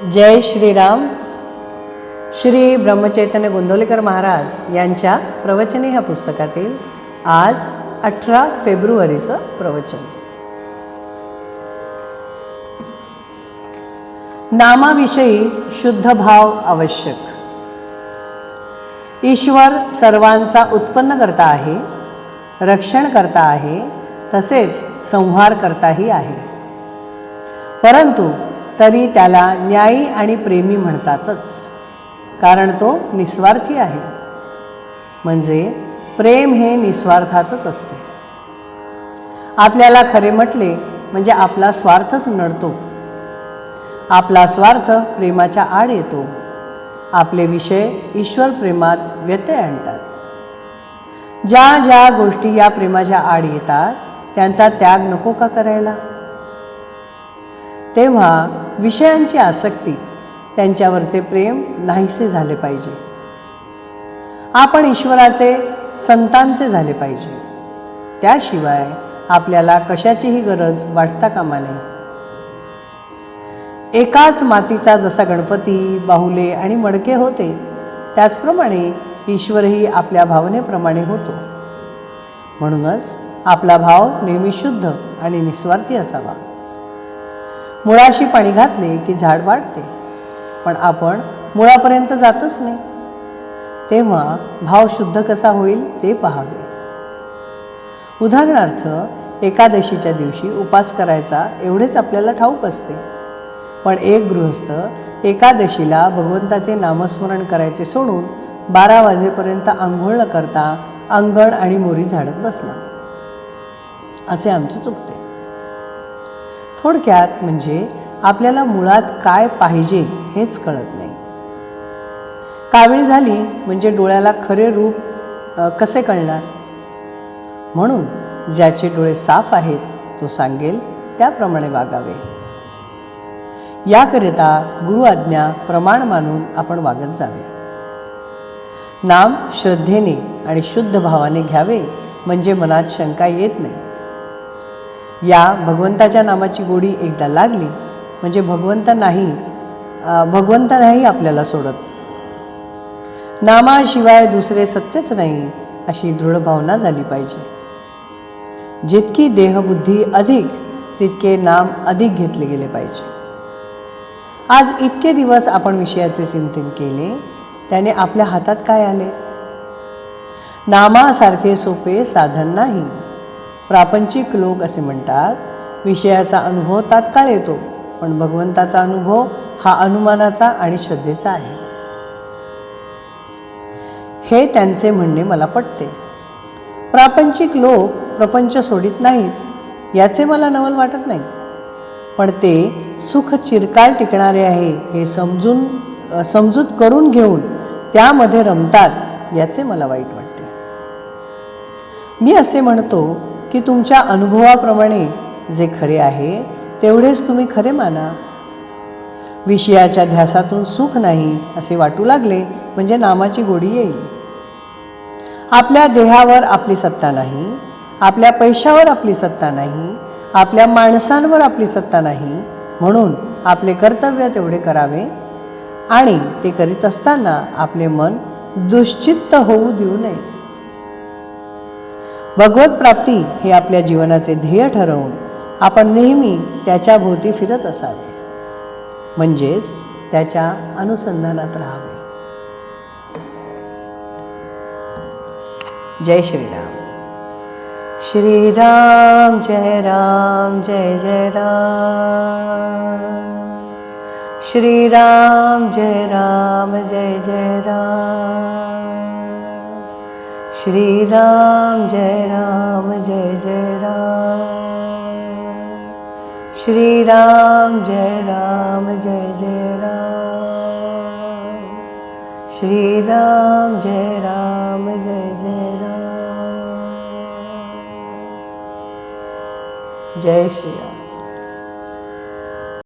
जय श्रीराम. श्री ब्रह्मचैतन्य गोंदवलेकर महाराज यांच्या प्रवचने ह्या पुस्तकातील आज 18 फेब्रुवारीचं प्रवचन. नामाविषयी शुद्ध भाव आवश्यक. ईश्वर सर्वांचा उत्पन्न करता आहे, रक्षण करता आहे, तसेच संहार करताही आहे. परंतु तरी त्याला न्यायी आणि प्रेमी म्हणतातच, कारण तो निस्वार्थी आहे. म्हणजे प्रेम हे निस्वार्थातच असते. आपल्याला खरे म्हटले म्हणजे आपला स्वार्थच नडतो. आपला स्वार्थ प्रेमाच्या आड येतो. आपले विषय ईश्वर प्रेमात व्यत्यय आणतात. ज्या ज्या गोष्टी या प्रेमाच्या आड येतात त्यांचा त्याग नको का करायला? तेव्हा विषयांची आसक्ती, त्यांच्यावरचे प्रेम नाहीसे झाले पाहिजे. आपण ईश्वराचे, संतांचे झाले पाहिजे. त्याशिवाय आपल्याला कशाचीही गरज वाटता कामा नये. एकाच मातीचा जसा गणपती, बाहुले आणि मडके होते, त्याचप्रमाणे ईश्वरही आपल्या भावनेप्रमाणे होतो. म्हणूनच आपला भाव नेहमी शुद्ध आणि निस्वार्थी असावा. मुळाशी पाणी घातले की झाड वाढते, पण आपण मुळापर्यंत जातच नाही. तेव्हा भाव शुद्ध कसा होईल ते पाहावे. उदाहरणार्थ, एकादशीच्या दिवशी उपास करायचा एवढेच आपल्याला ठाऊक असते. पण एक गृहस्थ एकादशीला भगवंताचे नामस्मरण करायचे सोडून 12 वाजेपर्यंत आंघोळ न करता अंगण आणि मोरी झाडत बसला. असे आमचे चुकते. थोडक्यात म्हणजे आपल्याला मुळात काय पाहिजे हेच कळत नाही. कावीळ झाली म्हणजे डोळ्याला खरे रूप कसे कळणार? म्हणून ज्याचे डोळे साफ आहेत तो सांगेल त्याप्रमाणे वागावे. याकरिता गुरु आज्ञा प्रमाण मानून आपण वागत जावे. नाम श्रद्धेने आणि शुद्ध भावाने घ्यावे, म्हणजे मनात शंका येत नाही. या भगवंताच्या नामाची गोडी एकदा लागली म्हणजे भगवंत नाही आपल्याला सोडत. नामाशिवाय दुसरे सत्यच नाही अशी दृढ भावना झाली पाहिजे. जितकी देहबुद्धी अधिक, तितके नाम अधिक घेतले गेले पाहिजे. आज इतके दिवस आपण विषयाचे चिंतन केले, त्याने आपल्या हातात काय आले? नामासारखे सोपे साधन नाही. प्रापंचिक लोक असे म्हणतात, विषयाचा अनुभव तात्काळ येतो, पण भगवंताचा अनुभव हा अनुमानाचा आणि श्रद्धेचा आहे. हे त्यांचे म्हणणे मला पटते. प्रापंचिक लोक प्रपंच सोडित नाहीत याचे मला नवल वाटत नाही, पण ते सुख चिरकाल टिकणारे आहे हे समजूत करून घेऊन त्यामध्ये रमतात याचे मला वाईट वाटते. मी असे म्हणतो की तुमच्या अनुभवाप्रमाणे जे खरे आहे तेवढेच तुम्ही खरे माना. विषयाच्या ध्यासातून सुख नाही असे वाटू लागले म्हणजे नामाची गोडी येईल. आपल्या देहावर आपली सत्ता नाही, आपल्या पैशावर आपली सत्ता नाही, आपल्या माणसांवर आपली सत्ता नाही. म्हणून आपले कर्तव्य तेवढे करावे आणि ते करीत असताना आपले मन दुश्चित्त होऊ देऊ नये. भगवत प्राप्ती हे आपल्या जीवनाचे ध्येय ठरवून आपण नेहमी त्याच्या भोवती फिरत असावे, म्हणजेच त्याच्या अनुसंधानात राहावे. जय श्रीराम. श्रीराम जय राम जय जय राम. श्रीराम जय राम जय जय राम. श्रीराम जय राम जय जय राम. श्रीराम जय राम जय जय राम. श्रीराम जय राम जय जय राम. जय श्री राम.